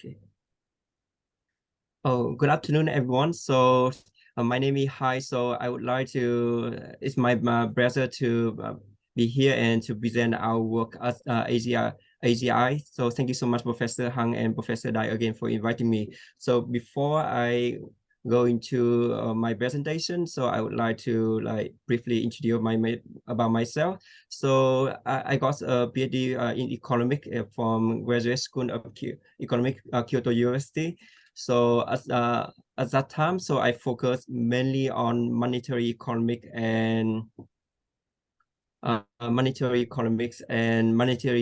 Okay. Oh, good afternoon, everyone. So my name is Hai. So I would like to, it's my pleasure to be here and to present our work as AGI. So thank you so much, Professor Hang and Professor Dai again for inviting me. So before I go into my presentation, so I would like to briefly introduce about myself. So I got a PhD in economics from Graduate School of Economics, Kyoto University. So at that time, so I focused mainly on monetary economics and monetary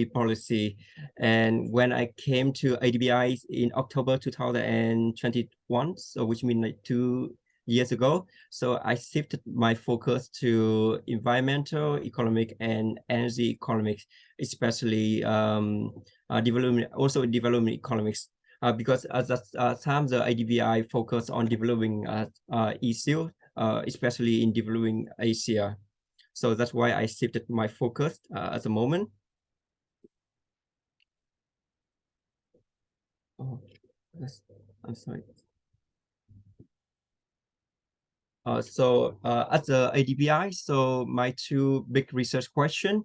policy. And when I came to ADBI in October 2021, so which means like 2 years ago, so I shifted my focus to environmental economic and energy economics, especially development economics. Because at that time, the ADBI focused on developing issues, especially in developing Asia. So that's why I shifted my focus at the moment. Oh, I'm sorry. At the ADBI, so my two big research question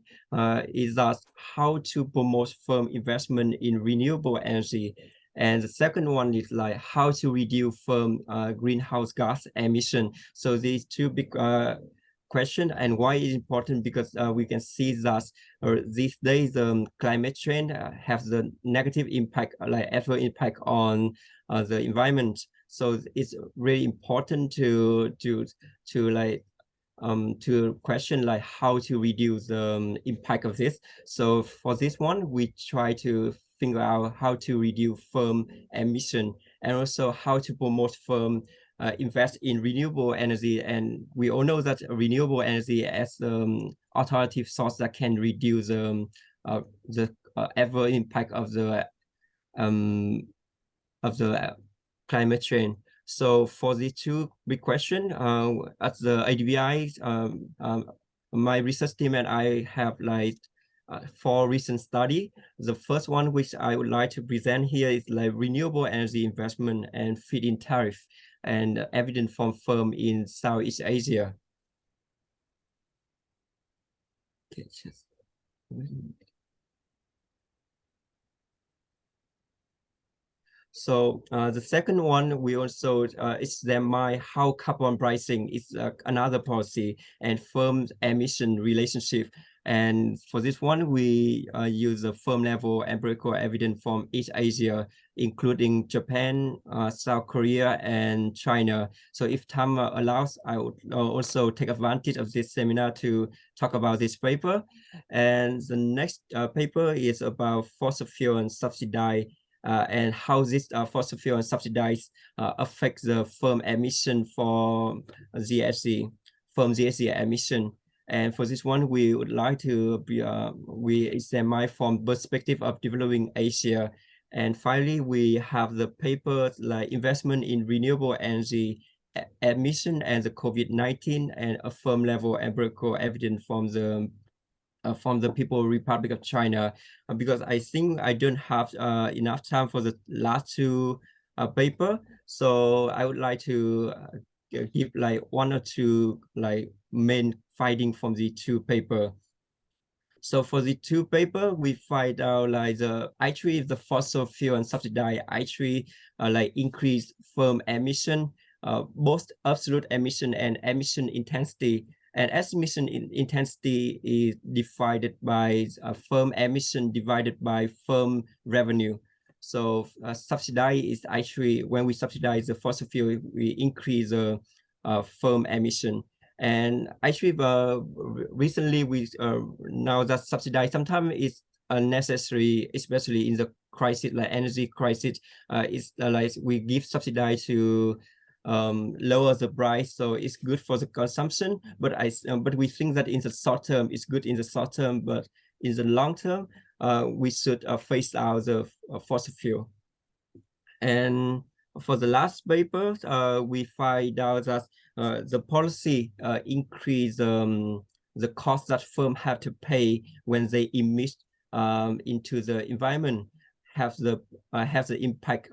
is that how to promote firm investment in renewable energy. And the second one is like how to reduce firm greenhouse gas emission. So these two big question, and why it's important, because we can see that these days climate change has the negative impact, like adverse impact on the environment. So it's really important to question like how to reduce the impact of this. So for this one, we try to figure out how to reduce firm emission, and also how to promote firm invest in renewable energy. And we all know that renewable energy as alternative source that can reduce the adverse impact of the climate change. So for the two big question, at the ADBI, my research team and I have like 4 recent study. The first one, which I would like to present here, is like renewable energy investment and feed-in tariff and evidence from firm in Southeast Asia. Okay, just So the second one, we also examine how carbon pricing is another policy and firm emission relationship. And for this one, we use a firm level empirical evidence from East Asia, including Japan, South Korea, and China. So if time allows, I would also take advantage of this seminar to talk about this paper. And the next paper is about fossil fuel and subsidy, and how this fossil fuel subsidies affect the firm emission for GSE, firm GSE emission. And for this one, we would like to we examine from perspective of developing Asia. And finally, we have the papers like investment in renewable energy emission and the COVID-19, and a firm level empirical evidence from the People's Republic of China, because I think I don't have enough time for the last two paper. So I would like to give like 1 or 2 like main finding from the two paper. So for the two paper, we find out like actually the fossil fuel and subsidy actually like increase firm emission, both absolute emission and emission intensity. And as emission intensity is divided by firm emission divided by firm revenue. So subsidy is actually, when we subsidize the fossil fuel, we increase the firm emission. And actually, recently we now that subsidize sometimes is unnecessary, especially in the crisis like energy crisis. It's like we give subsidize to lower the price, so it's good for the consumption. But we think that in the short term, it's good in the short term, but in the long term, we should phase out the fossil fuel. And for the last paper, we find out that the policy increase the cost that firms have to pay when they emit into the environment, have the impact,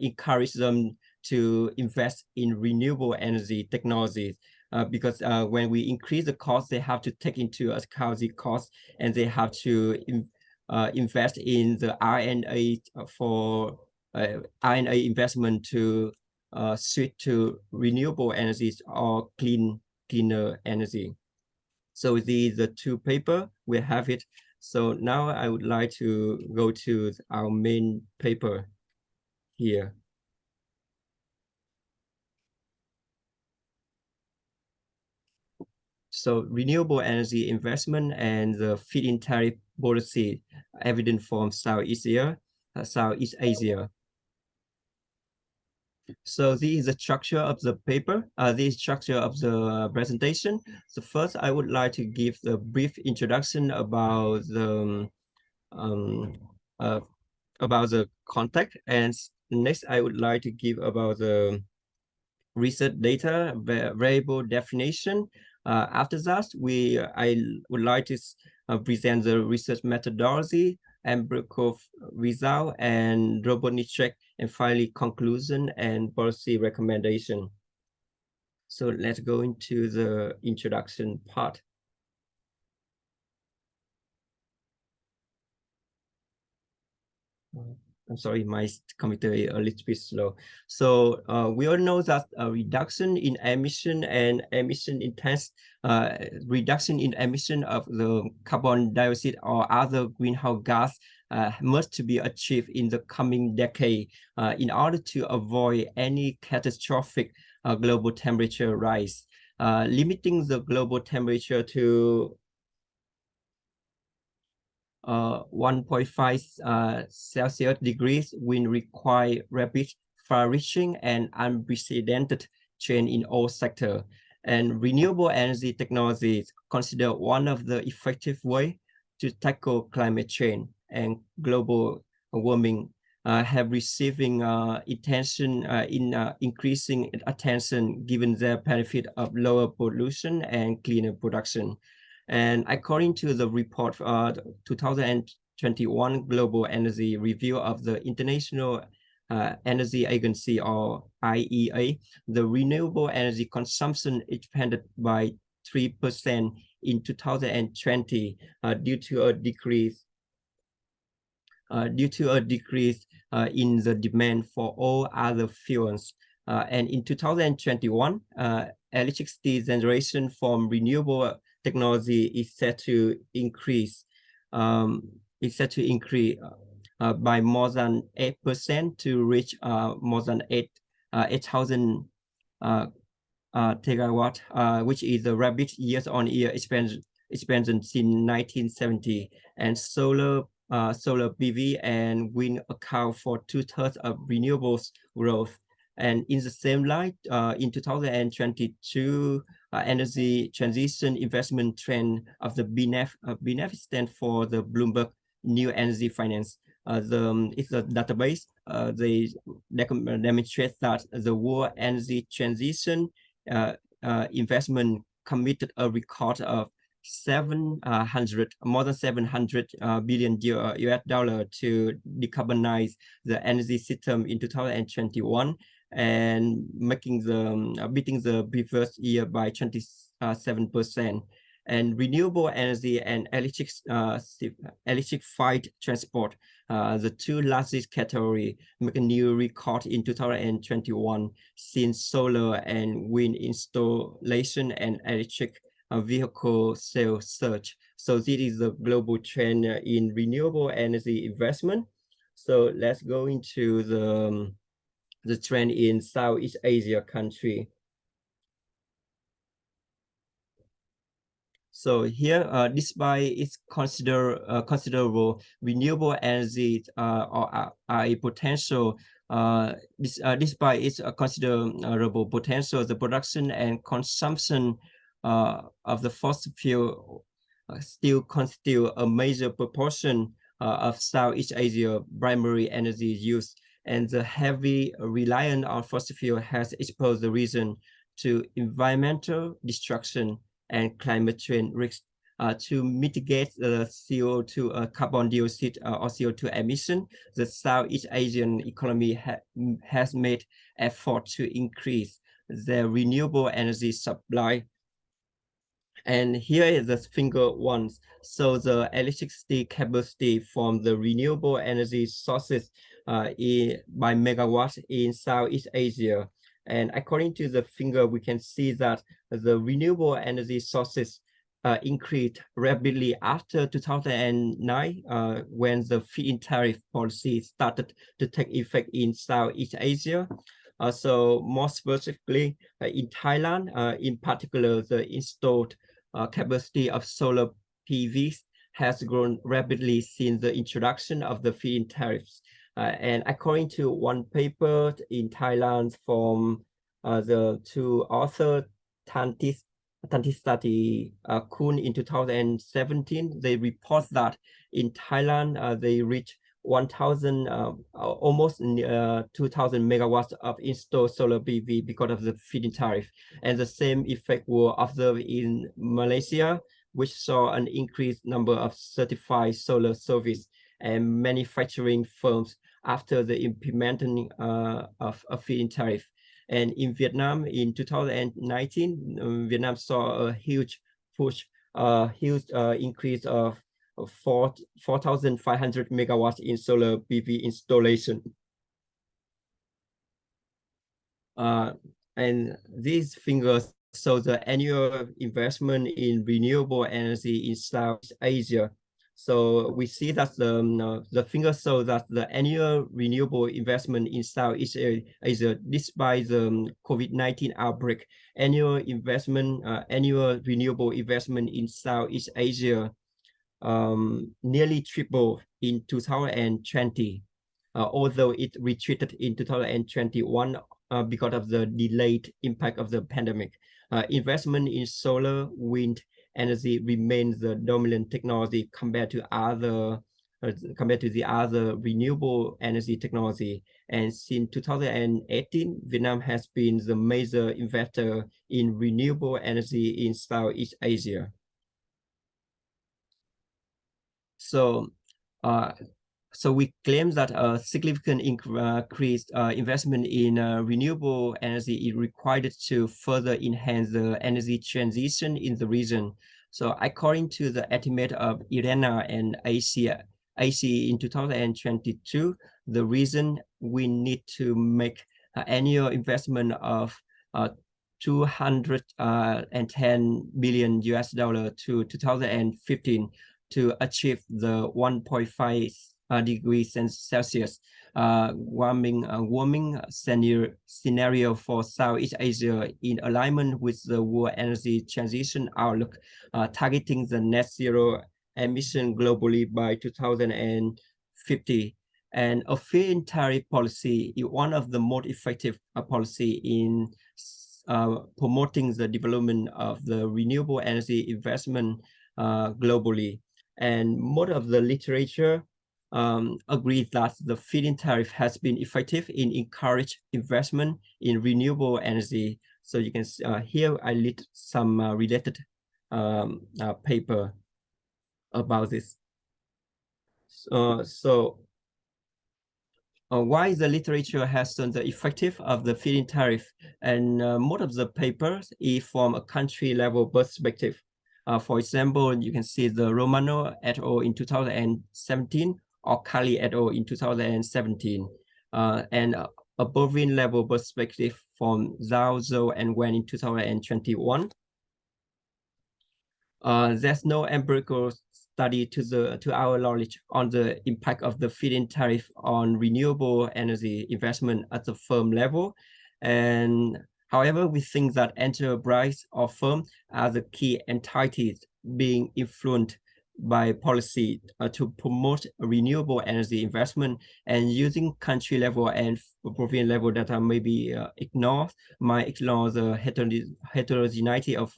encourage them to invest in renewable energy technologies. Because when we increase the cost, they have to take into account the cost, and they have to invest in the R&A for R&A investment to switch to renewable energies or cleaner energy. So these are the two papers, we have it. So now I would like to go to our main paper here. So renewable energy investment and the feed-in tariff policy evident from Southeast Asia. So this is the structure of the paper, this structure of the presentation. So first, I would like to give the brief introduction about the context, and next I would like to give about the research data, variable definition. After that, I would like to present the research methodology, empirical result, and robustness check, and finally conclusion and policy recommendation. So let's go into the introduction part. I'm sorry, my computer is a little bit slow. So we all know that reduction in emission and reduction in emission of the carbon dioxide or other greenhouse gas must be achieved in the coming decade in order to avoid any catastrophic global temperature rise. Limiting the global temperature to 1.5 Celsius degrees will require rapid, far-reaching, and unprecedented change in all sectors. And renewable energy technologies considered one of the effective ways to tackle climate change and global warming, have receiving increasing attention given their benefit of lower pollution and cleaner production. And according to the report 2021 Global Energy Review of the International Energy Agency, or IEA, the renewable energy consumption expanded by 3% in 2020 due to a decrease in the demand for all other fuels. And in 2021, electricity generation from renewable technology is set to increase by more than 8% to reach more than 8,000 tegawatt, which is a rapid year-on-year expansion since 1970. And solar PV and wind account for 2/3 of renewables growth. And in the same light, in 2022, energy transition investment trend of the BNEF stand for the Bloomberg New Energy Finance. It's a database. They demonstrate that the world energy transition investment committed a record of more than 700 billion US dollar to decarbonize the energy system in 2021, and beating the previous year by 27%. And renewable energy and electrified transport, the two largest category, make a new record in 2021 since solar and wind installation and electric vehicle sales surge. So this is the global trend in renewable energy investment. So let's go into the trend in Southeast Asia country. So here, despite its considerable renewable energy or a potential, despite its considerable potential, the production and consumption of the fossil fuel still constitute a major proportion of Southeast Asia primary energy use, and the heavy reliance on fossil fuel has exposed the region to environmental destruction and climate change risks to mitigate the CO2 carbon dioxide or CO2 emission. The Southeast Asian economy has made effort to increase their renewable energy supply. And here is the finger ones. So the electricity capacity from the renewable energy sources by megawatt in Southeast Asia. And according to the finger, we can see that the renewable energy sources increased rapidly after 2009 when the feed-in tariff policy started to take effect in Southeast Asia. So more specifically in Thailand, in particular, the installed capacity of solar PV has grown rapidly since the introduction of the feed-in tariffs. And according to one paper in Thailand from the two authors, Tantistati Kun in 2017, they report that in Thailand, they reached 1,000, almost 2,000 megawatts of installed solar PV because of the feed-in tariff. And the same effect were observed in Malaysia, which saw an increased number of certified solar service and manufacturing firms after the implementing of a feed-in tariff. And in Vietnam, in 2019, Vietnam saw a huge push, huge increase of 4,500 megawatts in solar PV installation. And these figures show the annual investment in renewable energy in South Asia. So we see that the figures show that the annual renewable investment in Southeast Asia, despite the COVID-19 outbreak, annual renewable investment in Southeast Asia nearly tripled in 2020, although it retreated in 2021 because of the delayed impact of the pandemic. Investment in solar, wind energy remains the dominant technology compared to the other renewable energy technology. And since 2018, Vietnam has been the major investor in renewable energy in Southeast Asia. So we claim that a significant increased investment in renewable energy is required to further enhance the energy transition in the region. So according to the estimate of IRENA and AC in 2022, the region we need to make annual investment of 210 billion US dollar to 2015 to achieve the 1.5 degrees Celsius warming scenario for Southeast Asia in alignment with the World Energy Transition Outlook, targeting the net zero emission globally by 2050. And a feed-in tariff policy is one of the most effective policy in promoting the development of the renewable energy investment globally. And most of the literature agrees that the feed-in tariff has been effective in encourage investment in renewable energy. So you can see here I list some related paper about this. Why the literature has shown the effective of the feed-in tariff, and most of the papers is from a country level perspective. For example, you can see the Romano et al. In 2017 or Kali et al. In 2017, and a bovine level perspective from Zhao, Zhou, and Wen in 2021. There's no empirical study to our knowledge on the impact of the feed-in tariff on renewable energy investment at the firm level. And however, we think that enterprise or firm are the key entities being influenced by policy to promote renewable energy investment, and using country level and province level data may be might ignore the heterogeneity of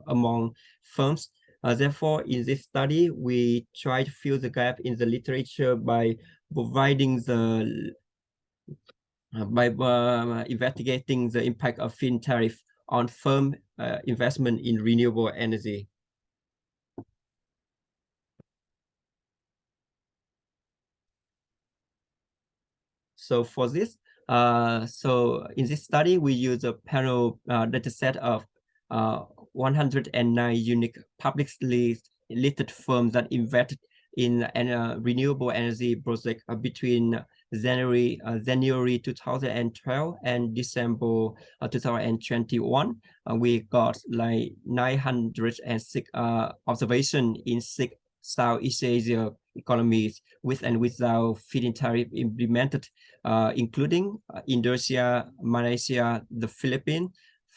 among firms. Therefore, in this study, we try to fill the gap in the literature by providing the investigating the impact of feed-in tariff on firm investment in renewable energy. So for this, so in this study, we use a panel dataset of 109 unique publicly listed firms that invested in a renewable energy project between January 2012 and December 2021. We got like 906 observations in 6 Southeast Asia economies with and without feed-in tariff implemented, including Indonesia, Malaysia, the Philippines,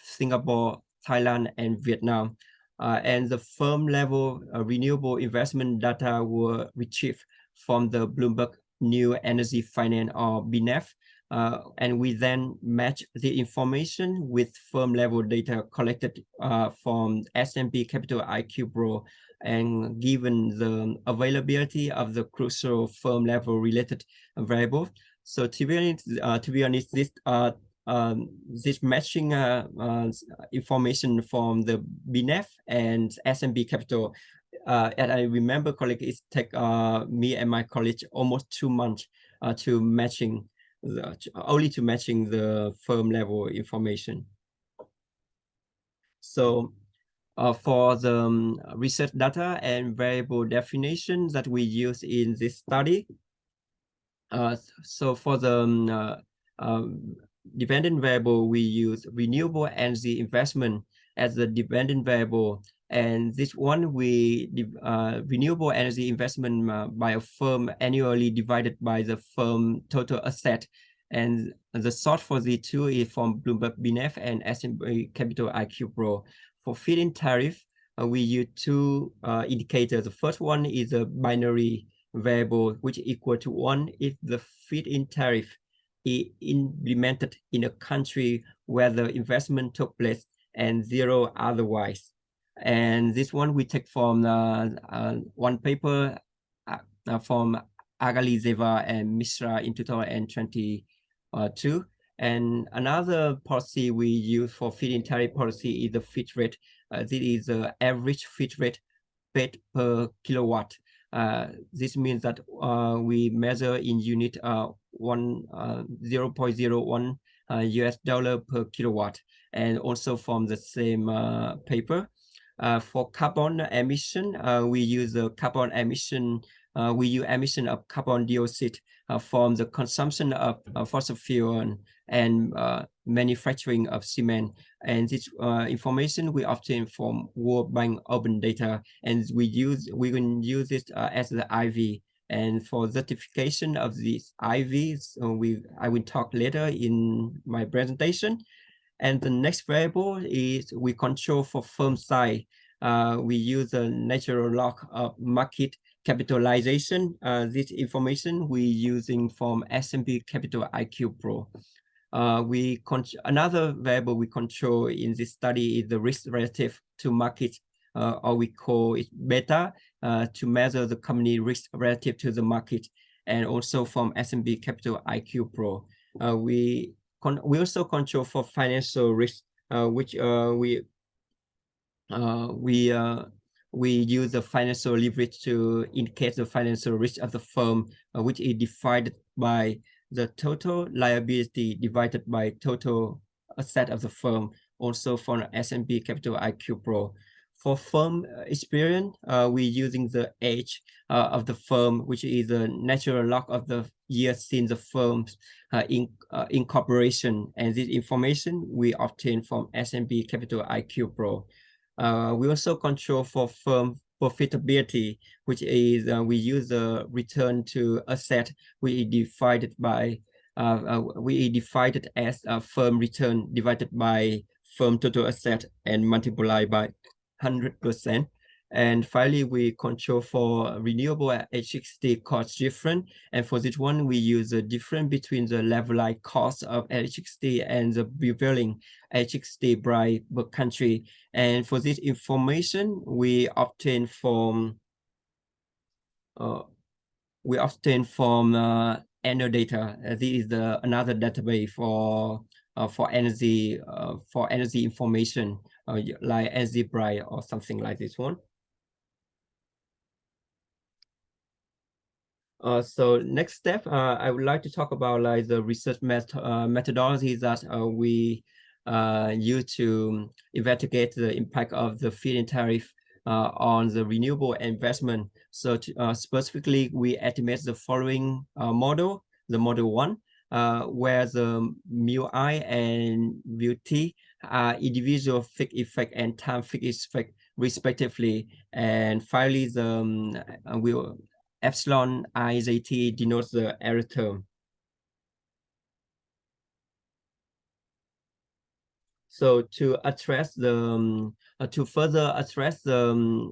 Singapore, Thailand, and Vietnam. And the firm level renewable investment data were retrieved from the Bloomberg New Energy Finance or BNEF. And we then match the information with firm level data collected from S&P Capital IQ Pro, and given the availability of the crucial firm level related variables. So to be honest, this matching information from the BNEF and S&P Capital, and I remember correctly, it took me and my colleague almost 2 months to matching the firm level information. So for the research data and variable definition that we use in this study, so for the dependent variable, we use renewable energy investment as the dependent variable. And this one, renewable energy investment by a firm annually divided by the firm total asset. And the source for the two is from Bloomberg BNEF and S&P Capital IQ Pro. For feed-in tariff, we use 2 indicators. The first one is a binary variable, which is equal to 1 if the feed-in tariff is implemented in a country where the investment took place, and 0 otherwise. And this one we take from one paper from Agalizeva and Mishra in 2022. And another policy we use for feed-in tariff policy is the feed rate. This is the average feed rate paid per kilowatt. This means that we measure in unit 0.01 US dollar per kilowatt, and also from the same paper. For carbon emission, we use the carbon emission. We use emission of carbon dioxide from the consumption of fossil fuel and manufacturing of cement. And this information we obtain from World Bank open data, and we can use it as the IV. And for certification of these IVs, I will talk later in my presentation. And the next variable is we control for firm size. We use a natural log of market capitalization. This information we using from S&P Capital IQ Pro. Another variable we control in this study is the risk relative to market, or we call it beta, to measure the company risk relative to the market, and also from S&P Capital IQ Pro. We also control for financial risk, which we use the financial leverage to indicate the financial risk of the firm, which is divided by the total liability divided by total asset of the firm, also for S&P Capital IQ Pro. For firm experience, we're using the age of the firm, which is the natural log of the years since the firm's incorporation. And this information we obtain from S&P Capital IQ Pro. We also control for firm profitability, which is we use the return to asset. We divide it by as a firm return divided by firm total asset and multiply by 100%. And finally, we control for renewable electricity cost difference. And for this one, we use the difference between the levelized cost of electricity and the prevailing electricity price per country. And for this information, we obtain from annual data. This is another database for energy information, like energy price or something like this one. So next step, I would like to talk about like the research methodologies that we use to investigate the impact of the feed-in tariff on the renewable investment. So specifically, we estimate the following model, the model 1, where the mu I and mu T are individual fixed effect and time fixed effect respectively. And finally, the epsilon IZT denotes the error term. So to address the to further address the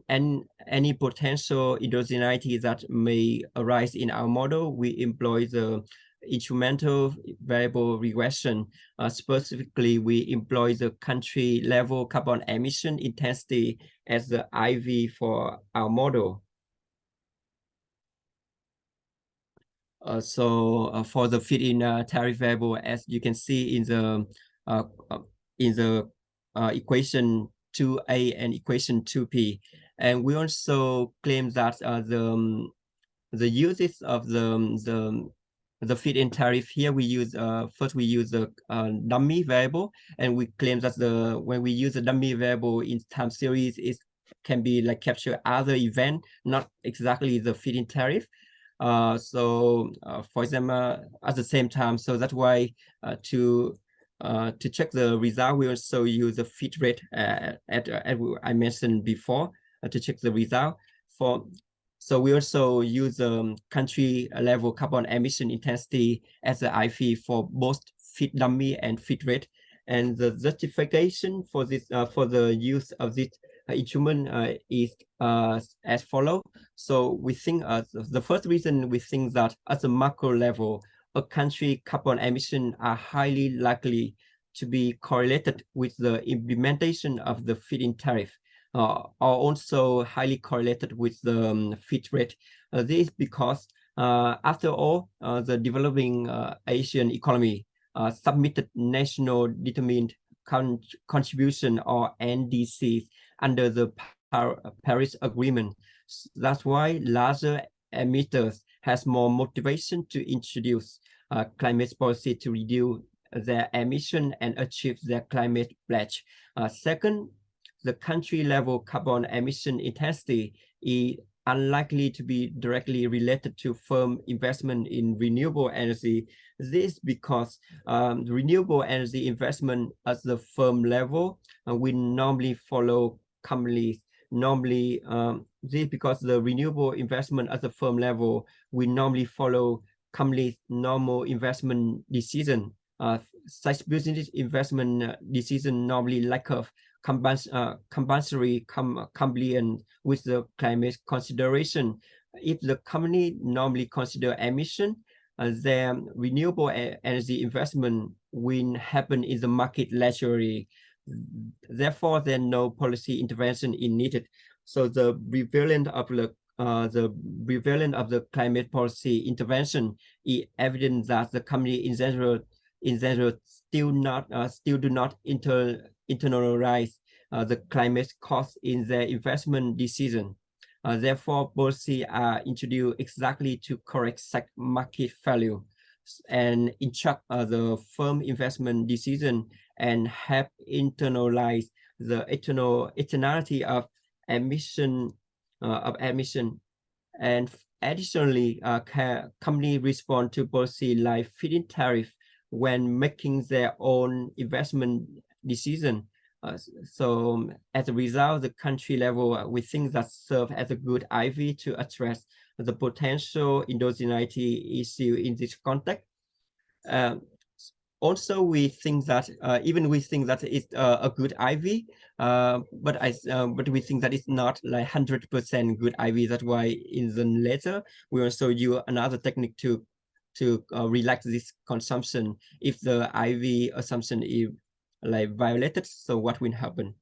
any potential heterogeneity that may arise in our model, we employ the instrumental variable regression. Specifically, we employ the country level carbon emission intensity as the IV for our model. For the feed-in tariff variable, as you can see in the equation 2a and equation 2p, and we also claim that the uses of the feed-in tariff here we use first we use the dummy variable, and we claim that when we use the dummy variable in time series, it can be like capture other event, not exactly the feed-in tariff. For example, at the same time, so that's why to check the result, we also use the feed rate as I mentioned before to check the result. So we also use country level carbon emission intensity as the IV for both feed dummy and feed rate. And the justification for this for the use of this instrument is as follows. So we think the first reason we think that at the macro level, a country carbon emission are highly likely to be correlated with the implementation of the feed-in tariff, are also highly correlated with the feed rate. This is because after all, the developing Asian economy submitted national determined contribution or NDCs under the Paris Agreement. That's why larger emitters has more motivation to introduce climate policy to reduce their emission and achieve their climate pledge. Second, the country level carbon emission intensity is unlikely to be directly related to firm investment in renewable energy. This because renewable energy investment at the firm level we normally follow companies. Normally, this because the renewable investment at the firm level we normally follow companies' normal investment decision. Such business investment decision normally lack of compulsory compliance with the climate consideration. If the company normally consider emission, their renewable energy investment will happen in the market naturally. Therefore, there's no policy intervention is needed. So the prevalence of the climate policy intervention is evident that the company in general still do not internalize the climate cost in their investment decision. Therefore, policies are introduced exactly to correct such market value and instruct the firm investment decision and help internalize the eternality of emission. And additionally, companies respond to policy like feed-in tariff when making their own investment decision. So as a result, the country level, we think that serve as a good IV to address the potential endogeneity issue in this context. Also, we think that it's a good IV, but we think that it's not like 100% good IV. That's why in the later we also use another technique to relax this consumption if the IV assumption is like violated. So what will happen?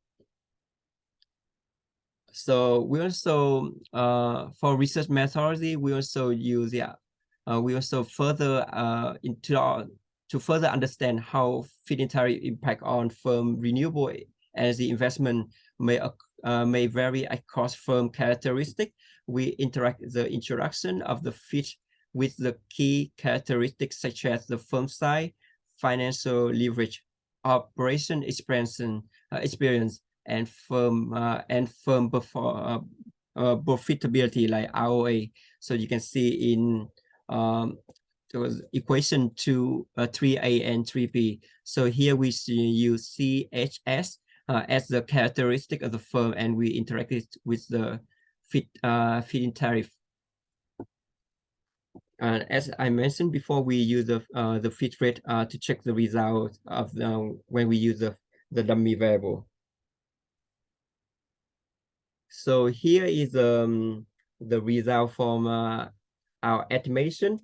So we also for research methodology we also use we also further to further understand how feed-in tariff impact on firm renewable energy investment may vary across firm characteristic. We interact the introduction of the feed with the key characteristics such as the firm size, financial leverage, operation experience, and firm profitability like ROA. So you can see in equation 3A and 3B. So here we use CHS as the characteristic of the firm, and we interacted with the feed-in tariff. As I mentioned before, we use the feed rate to check the result of when we use the dummy variable. So here is the result from our estimation.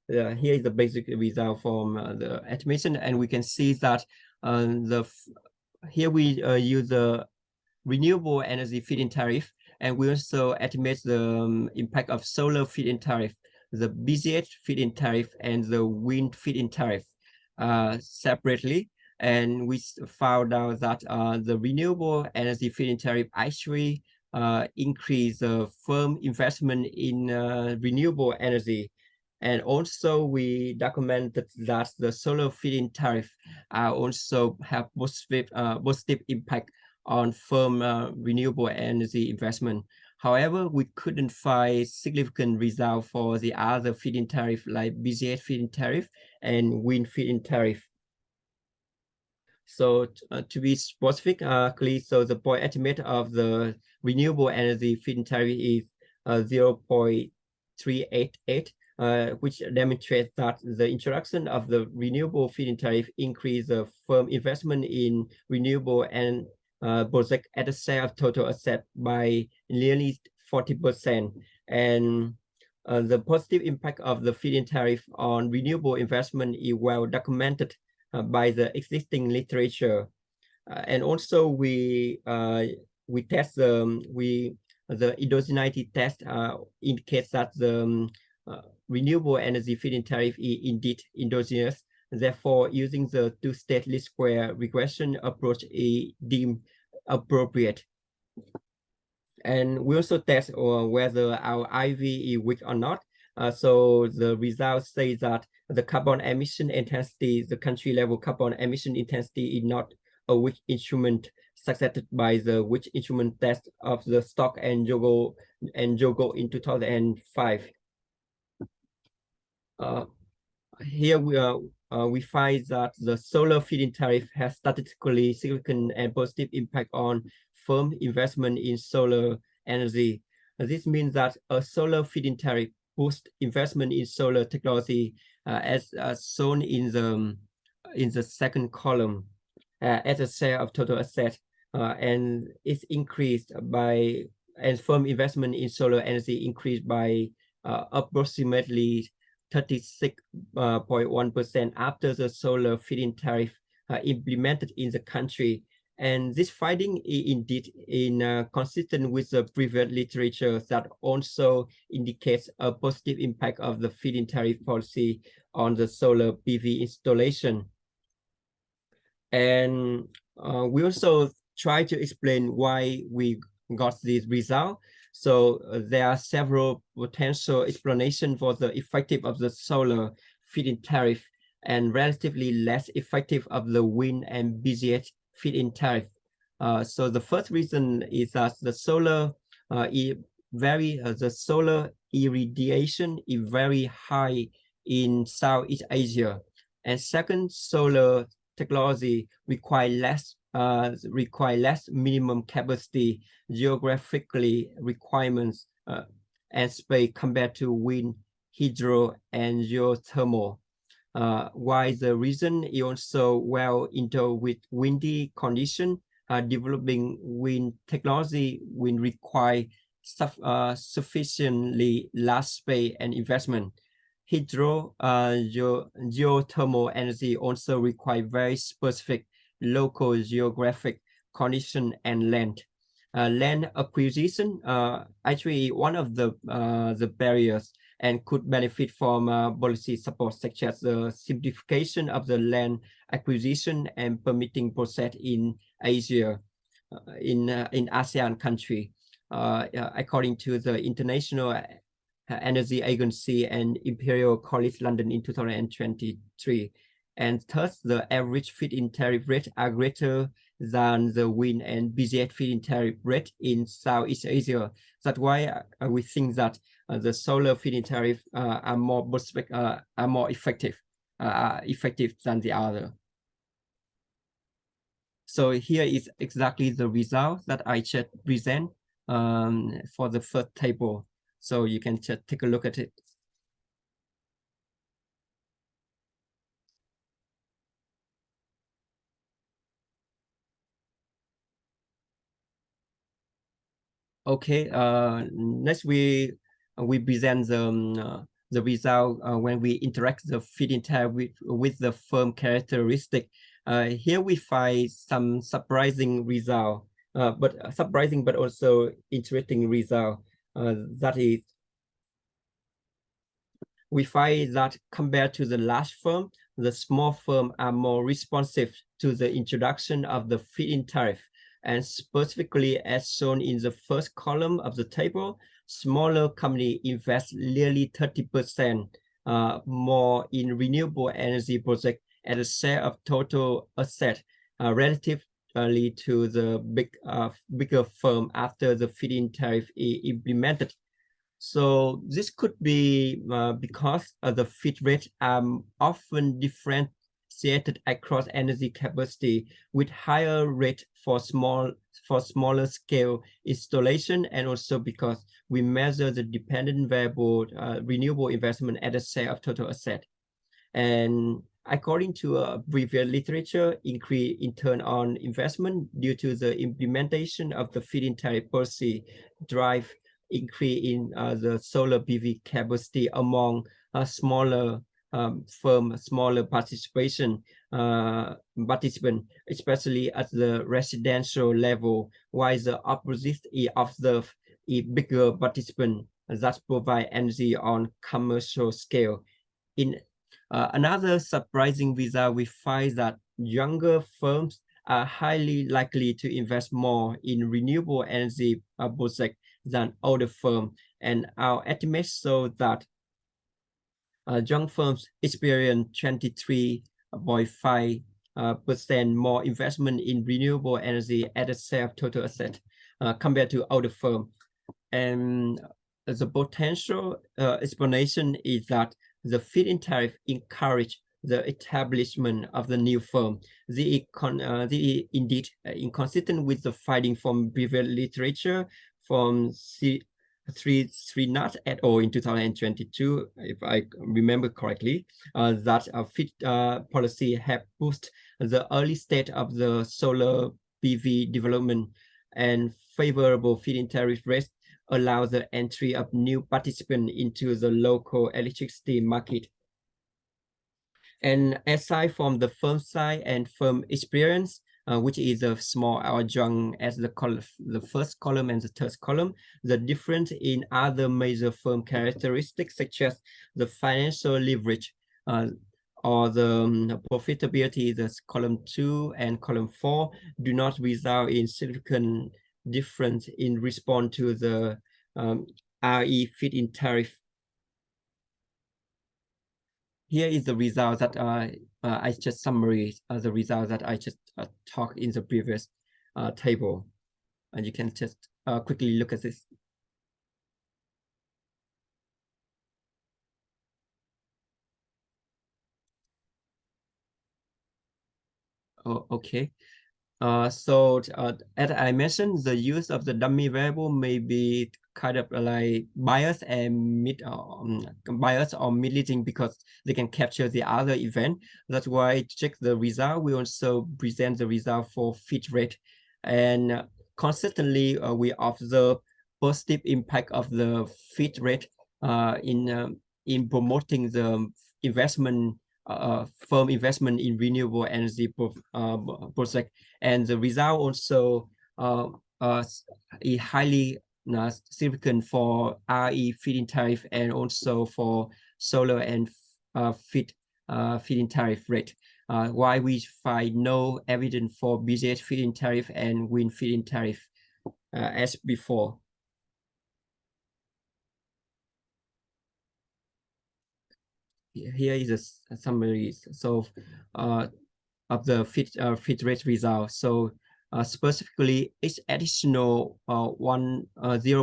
Here is the basic result from the estimation, and we can see that here we use the renewable energy feed-in tariff, and we also estimate the impact of solar feed-in tariff, the BGH feed-in tariff, and the wind feed-in tariff separately. And we found out that the renewable energy feed-in tariff actually increase the firm investment in renewable energy. And also we documented that the solar feed-in tariff also have positive impact on firm renewable energy investment. However, we couldn't find significant result for the other feed-in tariff like BGH feed-in tariff and wind feed-in tariff. So to be specific, so the point estimate of the renewable energy feed-in tariff is 0.388, which demonstrates that the introduction of the renewable feed-in tariff increased the firm investment in renewable and project at a share of total asset by nearly 40%. And the positive impact of the feed-in tariff on renewable investment is well documented by the existing literature. And also we test the endogeneity test indicates that the renewable energy feed-in tariff is indeed endogenous. Therefore, using the two-state least square regression approach is deemed appropriate. And we also test whether our IV is weak or not. So the results say that the carbon emission intensity, the country level carbon emission intensity is not a weak instrument succeeded by the weak instrument test of the Stock and Jogo in 2005. Here we find that the solar feed-in tariff has statistically significant and positive impact on firm investment in solar energy. This means that a solar feed-in tariff boosts investment in solar technology, as shown in the second column, as a share of total asset, and it's increased by, and firm investment in solar energy increased by approximately 36.1% after the solar feed-in tariff implemented in the country. And this finding is indeed consistent with the previous literature that also indicates a positive impact of the feed-in tariff policy on the solar PV installation. And we also try to explain why we got this result. So there are several potential explanations for the effective of the solar feed-in tariff and relatively less effective of the wind and BGH feed-in tariff. So the first reason is that the solar solar irradiation is very high in Southeast Asia, and second, solar technology require less minimum capacity, geographically requirements, and space compared to wind, hydro, and geothermal. While the region is also well into with windy condition, developing wind technology will require sufficiently large space and investment. Hydro, geothermal energy also require very specific local geographic condition and land. Land acquisition actually one of the barriers and could benefit from policy support such as the simplification of the land acquisition and permitting process in Asia, in ASEAN country. According to the International Energy Agency and Imperial College London in 2023. And thus, the average feed-in tariff rate are greater than the wind and BGS feed-in tariff rate in Southeast Asia. That's why we think that the solar feed-in tariff are more effective than the other. So here is exactly the result that I just present for the first table. So you can just take a look at it. Okay, next we present the result when we interact the feed-in tariff with the firm characteristic. Here we find some surprising result, but also interesting result. That is, we find that compared to the large firm, the small firm are more responsive to the introduction of the feed-in tariff. And specifically, as shown in the first column of the table, smaller companies invest nearly 30% more in renewable energy projects as a share of total asset relatively to the bigger firm after the feed-in tariff is implemented. So this could be because the feed rates are often differentiated across energy capacity, with higher rate for smaller scale installation, and also because we measure the dependent variable renewable investment as a share of total asset. And according to previous literature, increase in turn on investment due to the implementation of the feed-in tariff policy drive increase in the solar PV capacity among smaller smaller participant, especially at the residential level, while the opposite is observed in bigger participants that provide energy on commercial scale. In another surprising result, we find that younger firms are highly likely to invest more in renewable energy projects than older firms, and our estimates show that young firms experience 23.5% more investment in renewable energy as a share of total asset compared to older firms. And the potential explanation is that the feed-in tariff encourage the establishment of the new firm. The indeed inconsistent with the finding from previous literature from Srinath et al. In 2022, if I remember correctly, that feed policy have boosted the early state of the solar PV development, and favorable feed-in tariff rates allow the entry of new participants into the local electricity market. And aside from the firm side and firm experience, which is a small adjunct as the first column and the third column, the difference in other major firm characteristics such as the financial leverage or the profitability, the column 2 and column 4, do not result in significant difference in response to the RE feed-in tariff. Here is the result that I just summarized the result that I just talked in the previous table, and you can just quickly look at this. Oh, okay. So as I mentioned, the use of the dummy variable may be kind of like biased and biased or misleading because they can capture the other event. That's why to check the result, we also present the result for feed rate. And consistently, we observe positive impact of the feed rate in promoting the investment firm investment in renewable energy project, and the result also is highly significant for RE feed-in tariff and also for solar and feed-in tariff rate. Why we find no evidence for BGS feed-in tariff and wind feed-in tariff as before. here is a summary. So of the fit rate result. So specifically, each additional $0.01 in the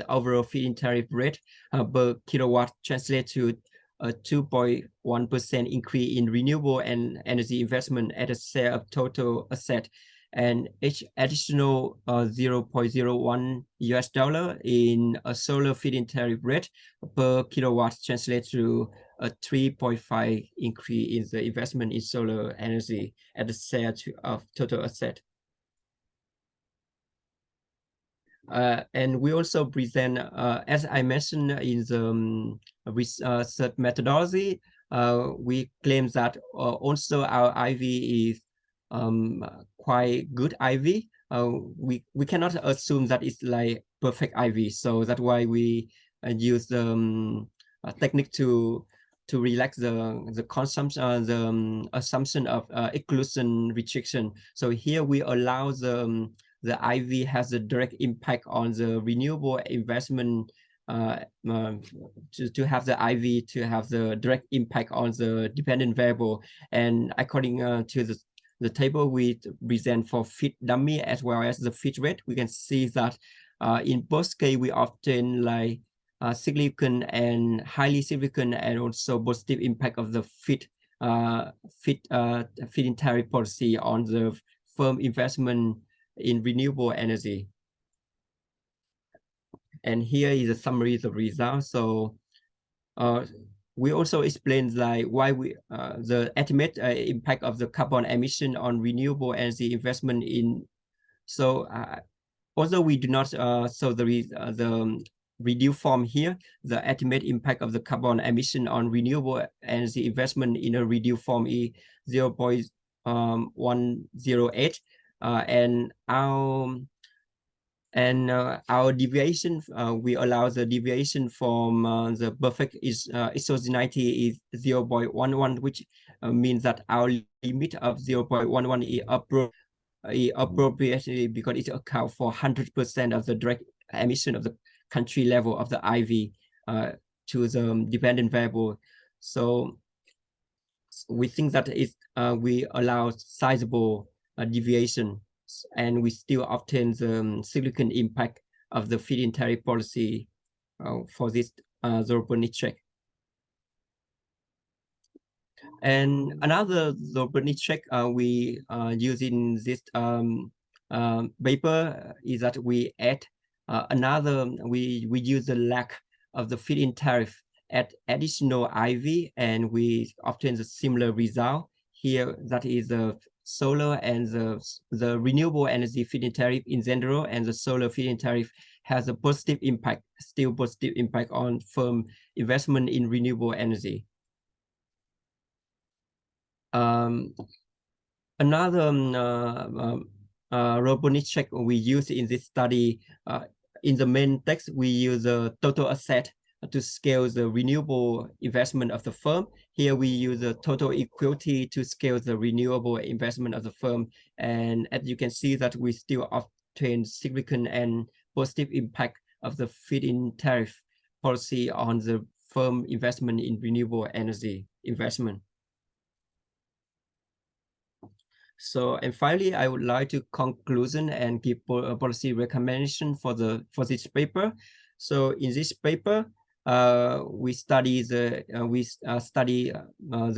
overall feed-in tariff rate per kilowatt translates to a 2.1% increase in renewable and energy investment at a share of total asset. And each additional $0.01 in a solar feed-in tariff rate per kilowatt translates to a 3.5 increase in the investment in solar energy at the share of total asset. And we also present, as I mentioned in the research methodology, we claim that also our IV is quite good IV. We cannot assume that it's like perfect IV, so that's why we use the technique to relax the consumption, the assumption of exclusion restriction. So here we allow the IV has a direct impact on the renewable investment to have the IV to have the direct impact on the dependent variable. And according to the table we present for fit dummy as well as the fit rate, we can see that in both cases we obtain like significant and highly significant and also positive impact of the feed-in tariff policy on the firm investment in renewable energy. And here is a summary of the results. So we also explain like why we the estimate impact of the carbon emission on renewable energy investment in. So although we do not show the reduced form here, the estimate impact of the carbon emission on renewable energy investment in a reduced form is 0.108, and our deviation, we allow the deviation from the perfect exogeneity is 0.11, which means that our limit of 0.11 is appropriately because it accounts for 100% of the direct emission of the country level of the IV to the dependent variable. So we think that we allow sizable deviation, and we still obtain the significant impact of the feed-in tariff policy for this zero-point check. And another zero-point check we use in this paper is that we add we use the lack of the feed-in tariff at additional IV, and we obtain the similar result here. That is the solar and the renewable energy feed-in tariff in general, and the solar feed-in tariff has a positive impact, still positive impact on firm investment in renewable energy. Another zero-point check we use in this study, in the main text, we use a total asset to scale the renewable investment of the firm. Here we use the total equity to scale the renewable investment of the firm. And as you can see that we still obtain significant and positive impact of the feed-in tariff policy on the firm investment in renewable energy investment. So, and finally, I would like to conclusion and give a policy recommendation for this paper. So in this paper, we study the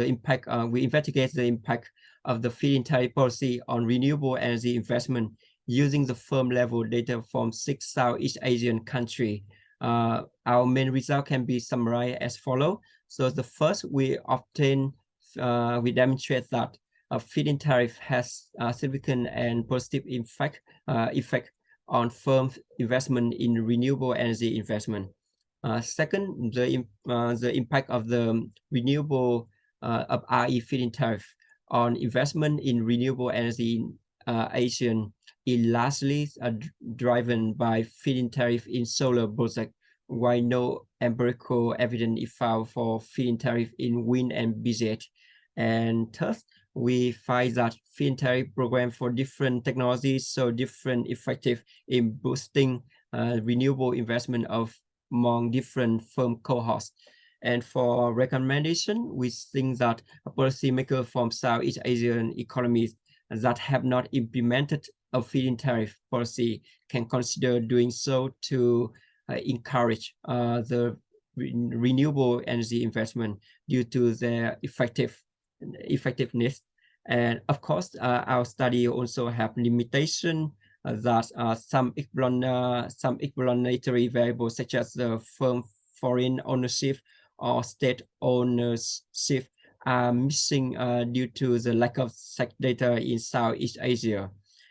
impact. We investigate the impact of the feed-in tariff policy on renewable energy investment using the firm level data from 6 Southeast Asian countries. Our main result can be summarized as follows. So the first, we demonstrate that a feed-in tariff has a significant and positive effect on firm investment in renewable energy investment. Second, the impact of the renewable of RE feed-in tariff on investment in renewable energy in Asia is largely driven by feed-in tariff in solar projects, while no empirical evidence is found for feed-in tariff in wind and BGH. And third, we find that feed-in tariff program for different technologies so different effective in boosting renewable investment among different firm cohorts. And for recommendation, we think that a policymaker from Southeast Asian economies that have not implemented a feed-in tariff policy can consider doing so to encourage the renewable energy investment due to their effectiveness. And of course, our study also have limitation that some explanatory variables such as the firm foreign ownership or state ownership are missing due to the lack of such data in Southeast Asia.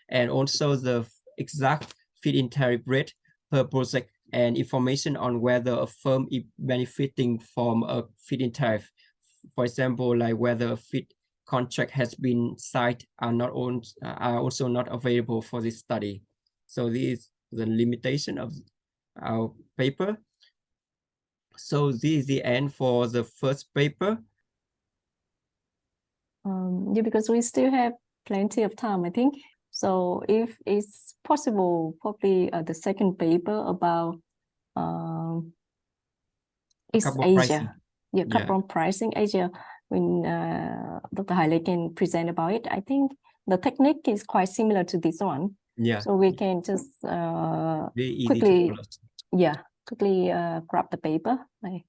And also the exact feed-in tariff rate per project and information on whether a firm is benefiting from a feed-in tariff. For example, like whether a feed contract has been signed are also not available for this study. So this is the limitation of our paper. So this is the end for the first paper. Yeah, because we still have plenty of time, I think. So if it's possible, probably the second paper about East Asia, pricing. Yeah, carbon pricing Asia, when Dr. Haile can present about it. I think the technique is quite similar to this one. Yeah. So we can just quickly grab the paper, like,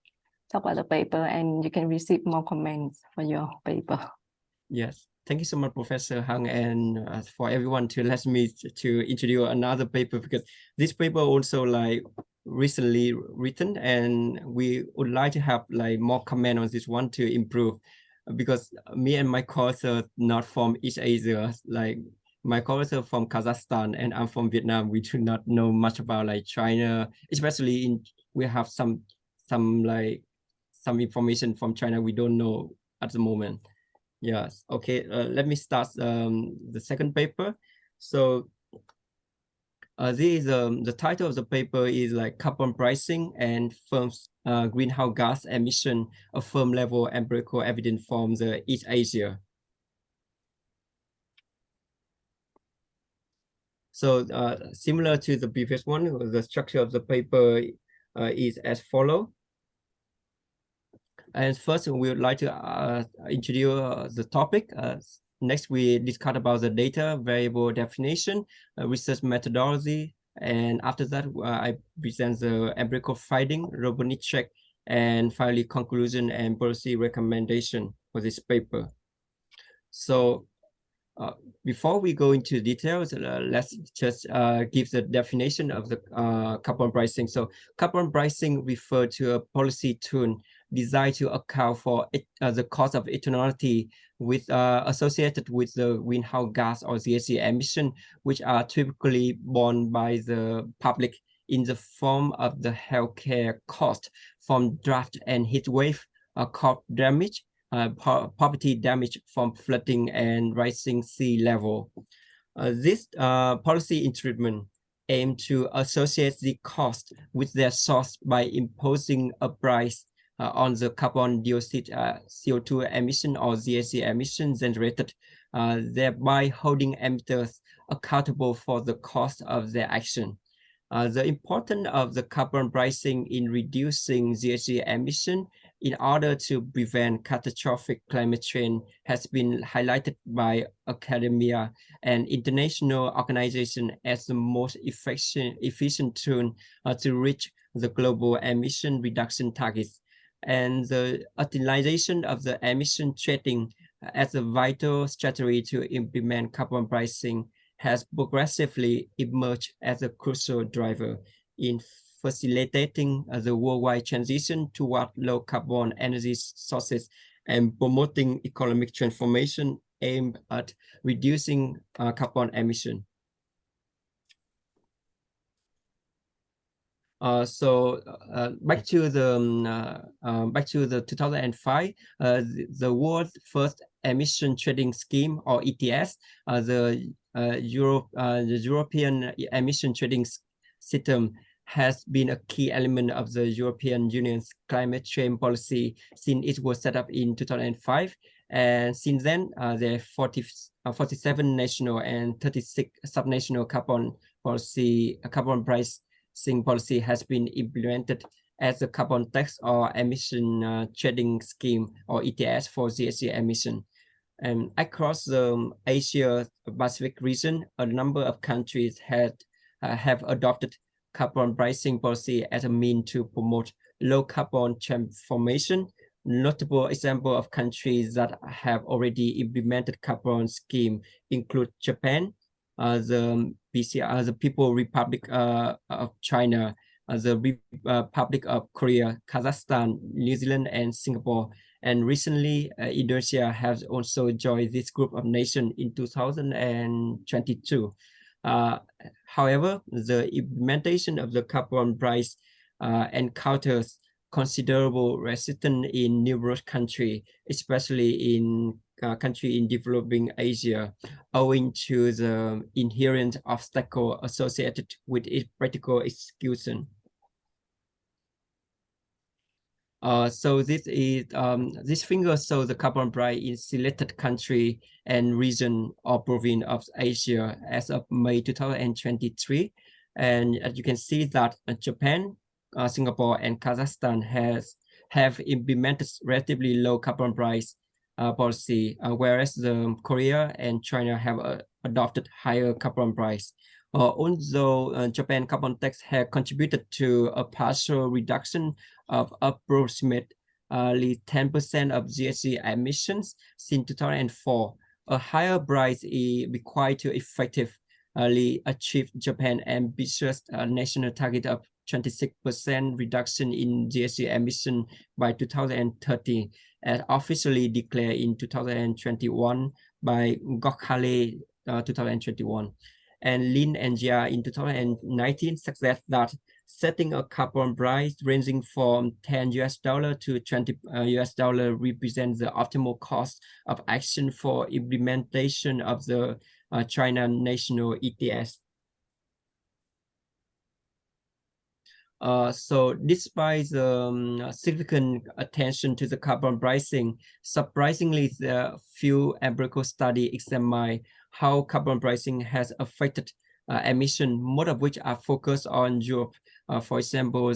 talk about the paper, and you can receive more comments for your paper. Yes. Thank you so much, Professor Hang, and for everyone to let me to introduce another paper, because this paper also like recently written, and we would like to have like more comment on this one to improve, because me and my colleagues are not from East Asia. Like my colleagues are from Kazakhstan and I'm from Vietnam. We do not know much about like China, especially in we have some information from China we don't know at the moment. Yes. Okay. Let me start the second paper. So this is the title of the paper is like carbon pricing and firms greenhouse gas emission, a firm level empirical evidence from the East Asia. So similar to the previous one, the structure of the paper is as follows. And first, we would like to introduce the topic. Next, we discuss about the data, variable definition, research methodology. And after that, I present the empirical finding, robustness check, and finally conclusion and policy recommendation for this paper. So before we go into details, let's just give the definition of the carbon pricing. So carbon pricing refers to a policy tool designed to account for the cost of externality associated with the greenhouse gas or GHG emission, which are typically borne by the public in the form of the healthcare cost from drought and heat wave, crop damage, property damage from flooding and rising sea level. This policy instrument aim to associate the cost with their source by imposing a price on the carbon dioxide CO2 emission or GHG emission generated, thereby holding emitters accountable for the cost of their action. The importance of the carbon pricing in reducing GHG emission in order to prevent catastrophic climate change has been highlighted by academia and international organizations as the most efficient tool to reach the global emission reduction targets. And the utilization of the emission trading as a vital strategy to implement carbon pricing has progressively emerged as a crucial driver in facilitating the worldwide transition toward low carbon energy sources and promoting economic transformation aimed at reducing carbon emission. Back to the 2005, the world's first emission trading scheme, or ETS, the European emission trading system has been a key element of the European Union's climate change policy since it was set up in 2005. And since then, there are 47 national and 36 subnational carbon pricing policy has been implemented as a carbon tax or emission trading scheme or ETS for GHG emission. And across the Asia Pacific region, a number of countries have adopted carbon pricing policy as a means to promote low carbon transformation. Notable example of countries that have already implemented carbon scheme include Japan, the PCR, the People Republic of China, the Republic of Korea, Kazakhstan, New Zealand, and Singapore. And recently, Indonesia has also joined this group of nations in 2022. However, the implementation of the carbon price encounters considerable resistance in numerous countries, especially in countries in developing Asia, owing to the inherent obstacle associated with its practical execution. So this is this figure shows the carbon price in selected country and region or province of Asia as of May 2023. And as you can see that Japan, Singapore, and Kazakhstan have implemented relatively low carbon price policy, whereas Korea and China have adopted higher carbon price. Although Japan carbon tax has contributed to a partial reduction of approximately 10% of GHG emissions since 2004, a higher price is required to effectively achieve Japan's ambitious national target of 26% reduction in GHG emission by 2030, as officially declared in 2021 by Gokhale 2021. And Lin and Jia in 2019 suggest that setting a carbon price ranging from $10 to $20 represents the optimal cost of action for implementation of the China national ETS. So despite the significant attention to the carbon pricing, surprisingly, the few empirical studies examine how carbon pricing has affected emission, most of which are focused on Europe, for example,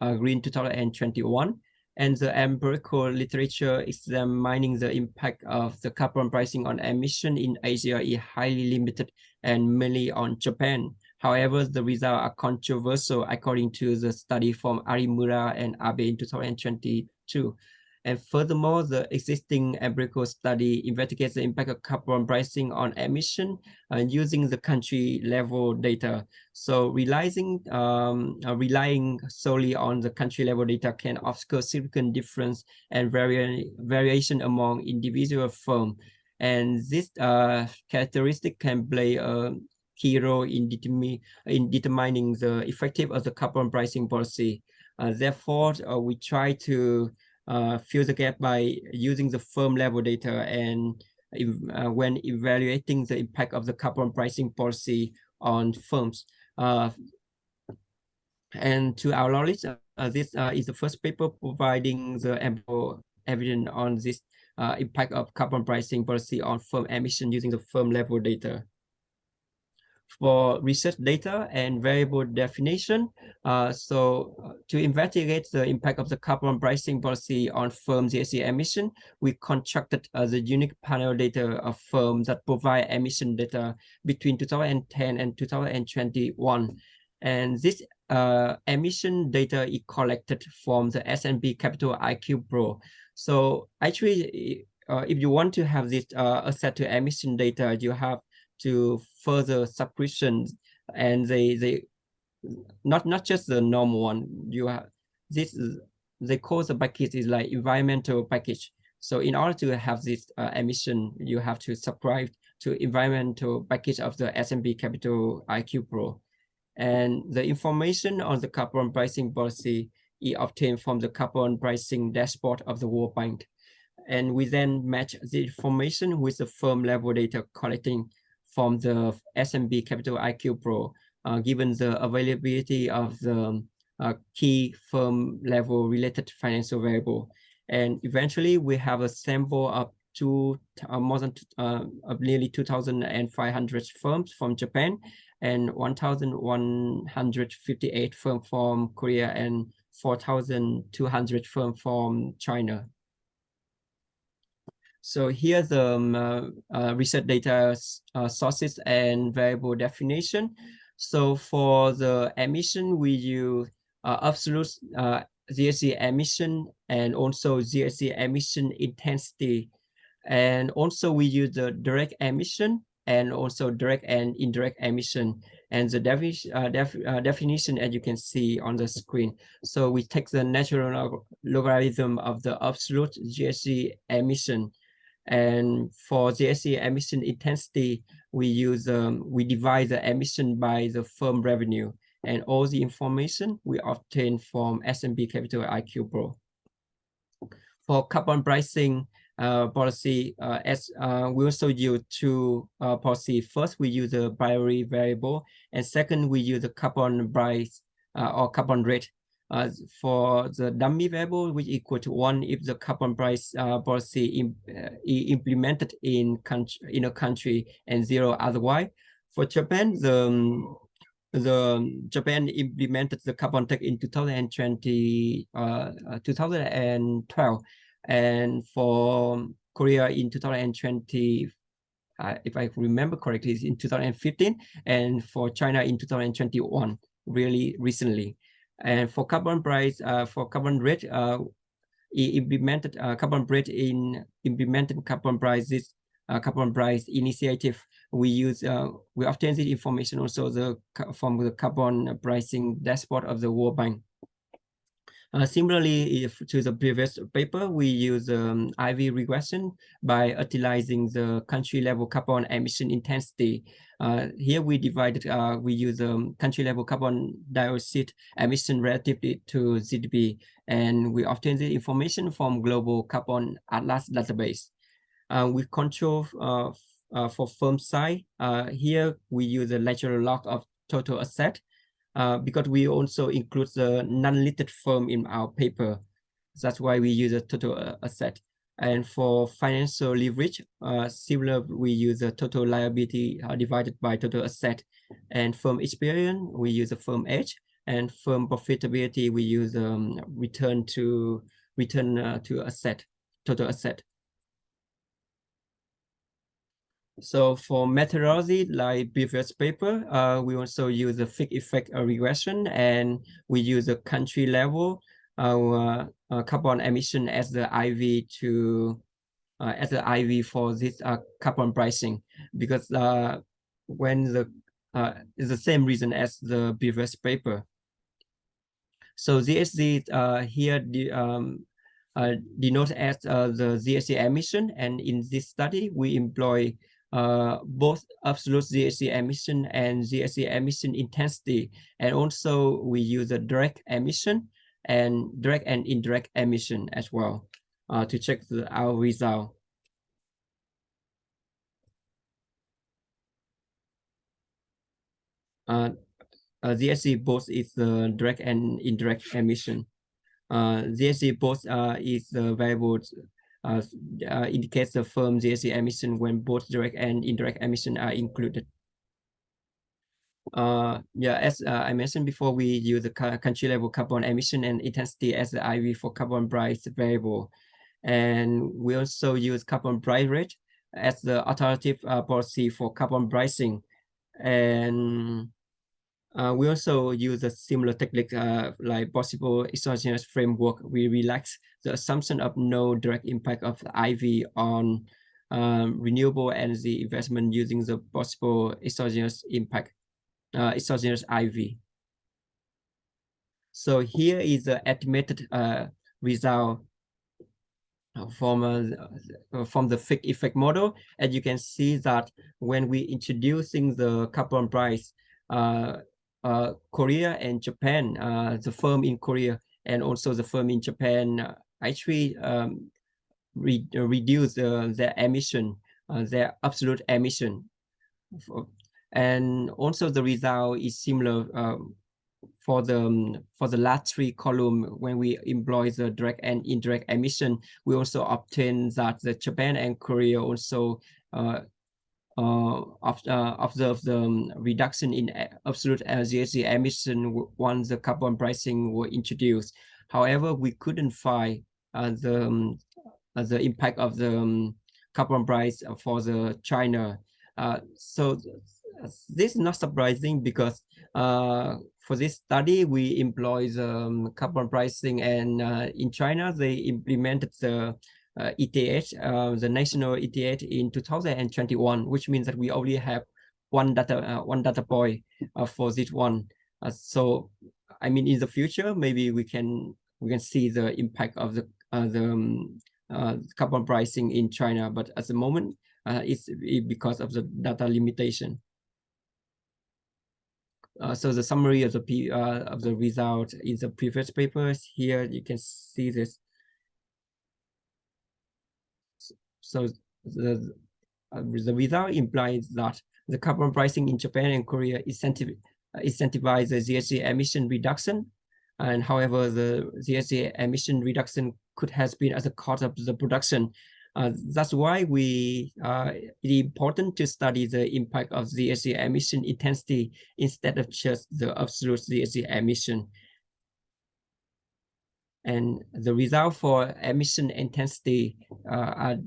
Green 2021. And the empirical literature examining the impact of the carbon pricing on emission in Asia is highly limited and mainly on Japan. However, the results are controversial according to the study from Arimura and Abe in 2022. And furthermore, the existing empirical study investigates the impact of carbon pricing on emission using the country level data. So relying solely on the country level data can obscure significant difference and variation among individual firms. And this characteristic can play a key role in determining the effectiveness of the carbon pricing policy. Therefore, we try to fill the gap by using the firm level data and when evaluating the impact of the carbon pricing policy on firms. And to our knowledge, this is the first paper providing the ample evidence on this impact of carbon pricing policy on firm emission using the firm level data. For research data and variable definition, to investigate the impact of the carbon pricing policy on firm GHG emission, we constructed the unique panel data of firms that provide emission data between 2010 and 2021. And this emission data is collected from the S&P Capital IQ Pro. So actually, if you want to have this access to emission data, you have to further subscriptions, and they not just the normal one. You have this, they call the package is like environmental package. So in order to have this emission, you have to subscribe to environmental package of the S&P Capital IQ Pro. And the information on the carbon pricing policy is obtained from the carbon pricing dashboard of the World Bank. And we then match the information with the firm level data collecting from the S&P Capital IQ Pro, given the availability of the key firm level related financial variable. And eventually we have a sample of nearly 2,500 firms from Japan and 1,158 firms from Korea and 4,200 firms from China. So here's the research data sources and variable definition. So for the emission, we use absolute GHG emission and also GHG emission intensity. And also we use the direct emission and also direct and indirect emission. And the definition, as you can see on the screen. So we take the natural logarithm of the absolute GHG emission. And for GHG emission intensity, we divide the emission by the firm revenue, and all the information we obtain from S&P Capital IQ Pro. For carbon pricing policy, we also use two policy. First, we use the binary variable, and second, we use the carbon price or carbon rate. For the dummy variable, which equal to 1 if the carbon price policy implemented in a country and 0 otherwise. For Japan, Japan implemented the carbon tax in 2012, and for Korea in 2020, if I remember correctly, is in 2015, and for China in 2021, really recently. And for carbon price, for carbon rate, implemented carbon rate in implemented carbon prices, carbon price initiative. We obtain this information also from the carbon pricing dashboard of the World Bank. Similarly, to the previous paper, we use IV regression by utilizing the country level carbon emission intensity. Here we use country level carbon dioxide emission relative to GDP, and we obtain the information from global carbon atlas database. We control for firm size. Here we use the lateral log of total asset. Because we also include the non-listed firm in our paper. That's why we use a total asset. And for financial leverage, similar, we use a total liability divided by total asset. And firm experience, we use a firm age. And firm profitability, we use return to asset, total asset. So for methodology, like previous paper, we also use a fixed effect regression, and we use a country level carbon emission as the IV for this carbon pricing, because when is the same reason as the previous paper. So GHG here denotes as the GHG emission, and in this study we employ both absolute GHG emission and GHG emission intensity, and also we use a direct emission and direct and indirect emission as well to check our result. GHG both is the direct and indirect emission. GHG both is the variable indicates the firm GHG emission when both direct and indirect emission are included. As I mentioned before, we use the country level carbon emission and intensity as the IV for carbon price variable. And we also use carbon price rate as the alternative policy for carbon pricing. And we also use a similar technique like possible exogenous framework. We relax the assumption of no direct impact of the IV on renewable energy investment using the possible exogenous impact, exogenous IV. So here is the estimated result from the fixed effect model. And you can see that when we introducing the carbon price, Korea and Japan, the firm in Korea and also the firm in Japan actually reduce their emission, their absolute emission. And also the result is similar for the last three columns, when we employ the direct and indirect emission, we also obtain that the Japan and Korea also observe the reduction in absolute GHG emission once the carbon pricing were introduced. However, we couldn't find the impact of the carbon price for the China. So this is not surprising because for this study we employ the carbon pricing, and in China they implemented the ETH, the national ETH in 2021, which means that we only have one data point for this one. So I mean, in the future maybe we can see the impact of the carbon pricing in China, but at the moment it's because of the data limitation. So the summary of the result in the previous papers, here you can see this. So the result implies that the carbon pricing in Japan and Korea incentivizes the GHG emission reduction, and however the GHG emission reduction could have been as a cost of the production. That's why it is important to study the impact of GHG emission intensity instead of just the absolute GHG emission. And the result for emission intensity are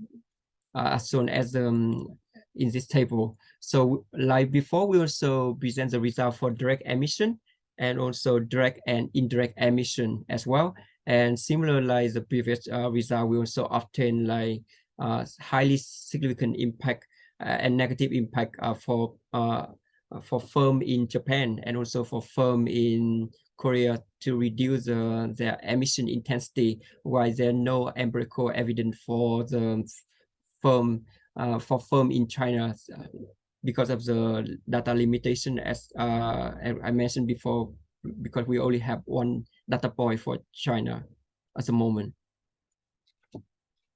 shown as in this table. So like before, we also present the result for direct emission and also direct and indirect emission as well. And similar like the previous result, we also obtain like highly significant impact and negative impact for firm in Japan and also for firm in Korea to reduce their emission intensity, while there are no empirical evidence for the firm in China because of the data limitation, as I mentioned before, because we only have one data point for China at the moment.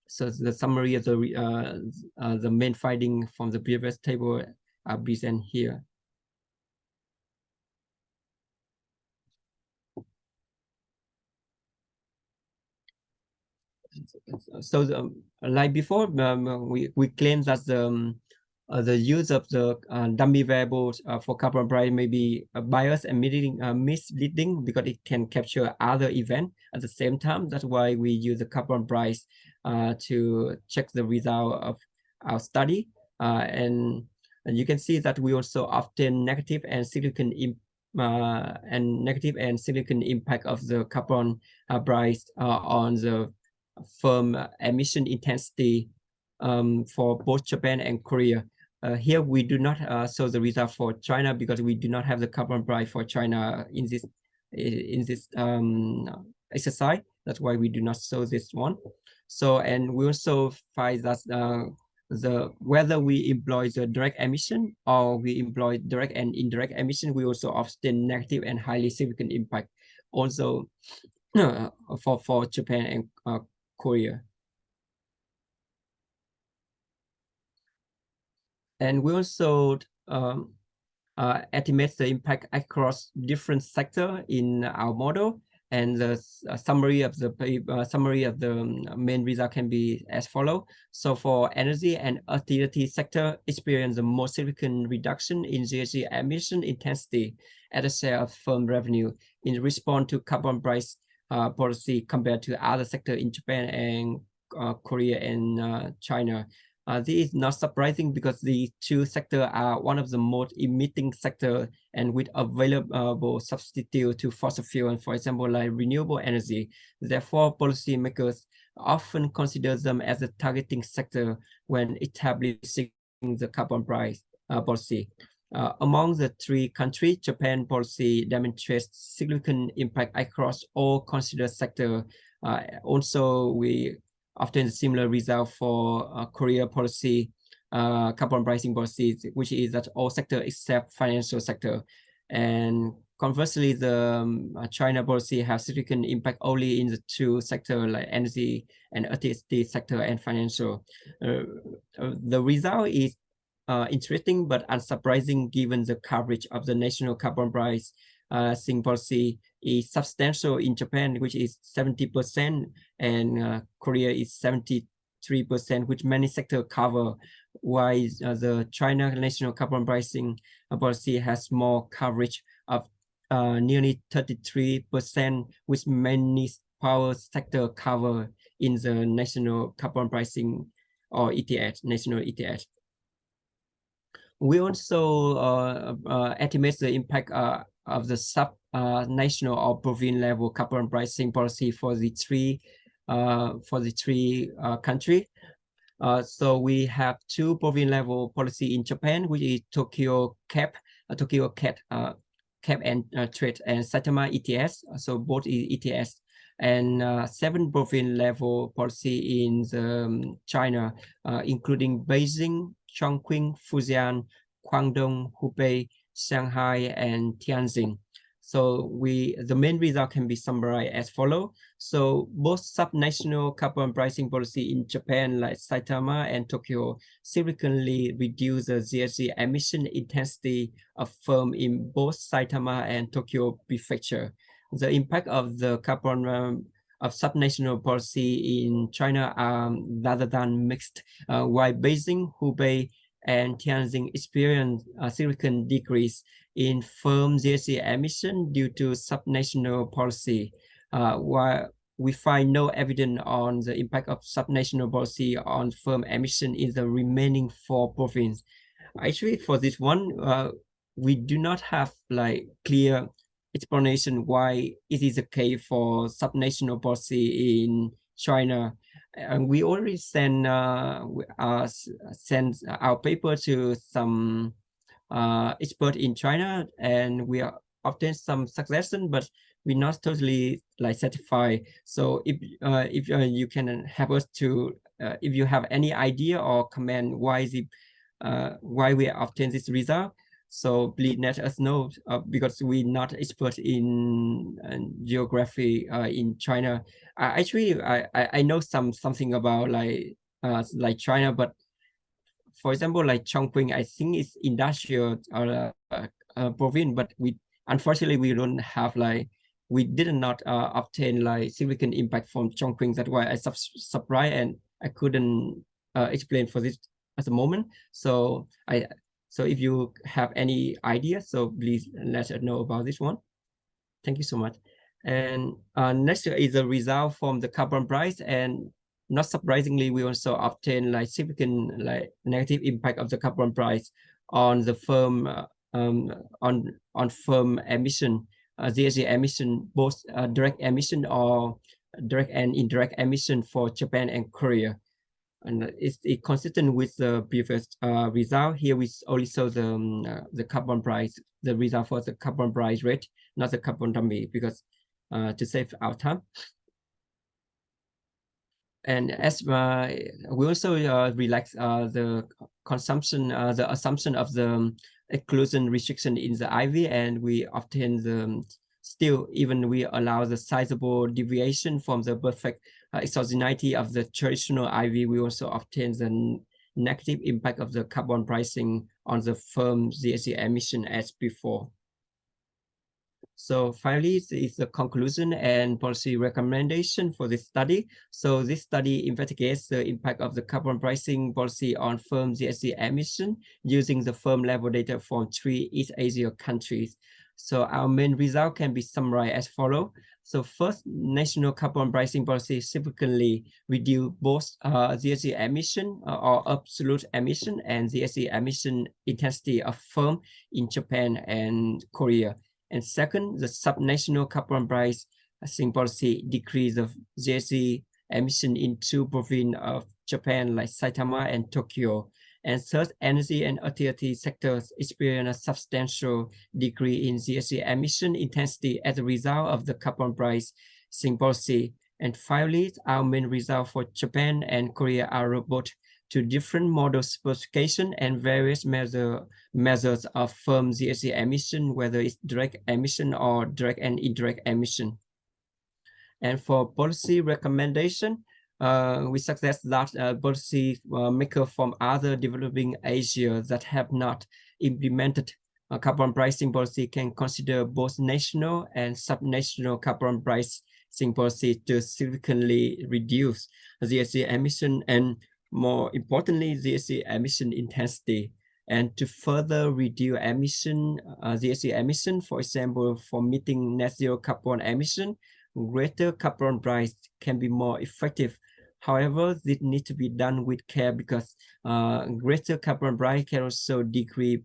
So the summary of the main finding from the previous table are present here. So like before, we claim that the use of the dummy variables for carbon price may be biased and misleading because it can capture other events at the same time. That's why we use the carbon price to check the result of our study. And you can see that we also obtain negative and significant impact of the carbon price on the firm emission intensity for both Japan and Korea. Here we do not show the result for China because we do not have the carbon price for China in this exercise. That's why we do not show this one. So, and we also find that whether we employ the direct emission or we employ direct and indirect emission, we also obtain negative and highly significant impact also for Japan and Korea. And we also estimate the impact across different sectors in our model. And the summary of the main result can be as follows. So for energy and utility sector, experience the most significant reduction in GHG emission intensity at a share of firm revenue in response to carbon price policy compared to other sectors in Japan and Korea and China. This is not surprising because these two sectors are one of the most emitting sectors and with available substitute to fossil fuel, for example, like renewable energy. Therefore, policymakers often consider them as a targeting sector when establishing the carbon price policy. Among the three countries, Japan policy demonstrates significant impact across all considered sectors. Also, we often similar result for Korea policy, carbon pricing policy, which is that all sector except financial sector. And conversely, the China policy has significant impact only in the two sectors like energy and utility sector and financial. The result is interesting but unsurprising given the coverage of the national carbon price zinc policy is substantial in Japan, which is 70%, and Korea is 73%, which many sectors cover, while the China national carbon pricing policy has more coverage of nearly 33%, which many power sector cover in the national carbon pricing or ETH, national ETH. We also estimate the impact of the sub-national or province level carbon pricing policy for the three countries. So we have two province level policy in Japan, which is Tokyo Cap and Trade, and Saitama ETS. So both is ETS, and 7 province level policy in China, including Beijing, Chongqing, Fujian, Guangdong, Hubei, Shanghai, and Tianjin. So the main result can be summarized as follows. So both subnational carbon pricing policy in Japan, like Saitama and Tokyo, significantly reduce the GHG emission intensity of firm in both Saitama and Tokyo prefecture. The impact of the carbon of subnational policy in China are rather than mixed, while Beijing, Hubei, and Tianjin experience a significant decrease in firm GHG emission due to subnational policy, while we find no evidence on the impact of subnational policy on firm emission in the remaining 4 provinces. Actually, for this one, we do not have like clear explanation why it is the case for subnational policy in China. And we already send our paper to some experts in China, and we obtained some suggestion, but we're not totally like satisfied. So if you can help us to, if you have any idea or comment why we obtain this result, so please let us know, because we're not expert in geography in China. Actually, I know something about like China, but for example, like Chongqing, I think it's industrial province, but unfortunately we don't have like, we did not obtain like significant impact from Chongqing. That's why I surprised and I couldn't explain for this at the moment. So if you have any idea, so please let us know about this one. Thank you so much. And next is the result from the carbon price, and not surprisingly, we also obtain like significant like negative impact of the carbon price on the firm on firm emission, GHG emission, both direct emission or direct and indirect emission for Japan and Korea. And it's consistent with the previous result. Here we only saw the carbon price, the result for the carbon price rate, not the carbon dummy, because to save our time. And as we also relax the consumption, the assumption of the exclusion restriction in the IV, and we obtain still even we allow the sizable deviation from the perfect exogeneity of the traditional IV, we also obtain the negative impact of the carbon pricing on the firm GHG emission as before. So finally, this is the conclusion and policy recommendation for this study. So this study investigates the impact of the carbon pricing policy on firm GHG emission using the firm level data from 3 East Asia countries. So our main result can be summarized as follows. So first, national carbon pricing policy significantly reduce both GHG emission or absolute emission and GHG emission intensity of firm in Japan and Korea. And second, the subnational carbon pricing policy decrease of GHG emission in 2 provinces of Japan like Saitama and Tokyo. And third, energy and utility sectors experience a substantial decrease in GHG emission intensity as a result of the carbon pricing policy. And finally, our main result for Japan and Korea are robust to different model specification and various measures of firm GHG emission, whether it's direct emission or direct and indirect emission. And for policy recommendation, we suggest that policy makers from other developing Asia that have not implemented carbon pricing policy can consider both national and subnational carbon pricing policy to significantly reduce GHG emission and, more importantly, GHG emission intensity. And to further reduce GHG emission, for example, for meeting net zero carbon emission, greater carbon price can be more effective. However, this needs to be done with care because greater carbon price can also decrease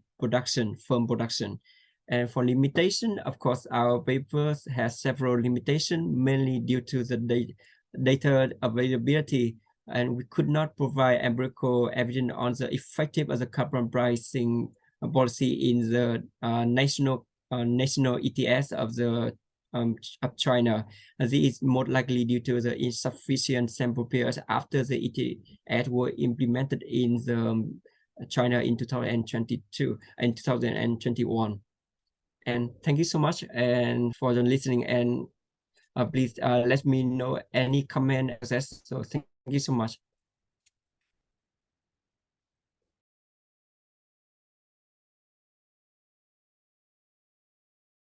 firm production. And for limitation, of course, our papers has several limitations, mainly due to the data availability, and we could not provide empirical evidence on the effective of the carbon pricing policy in the national ETS of China. And this is more likely due to the insufficient sample pairs after the ETS were implemented in the China in 2022 and 2021. And thank you so much and for the listening, and please let me know any comment. So thank you so much.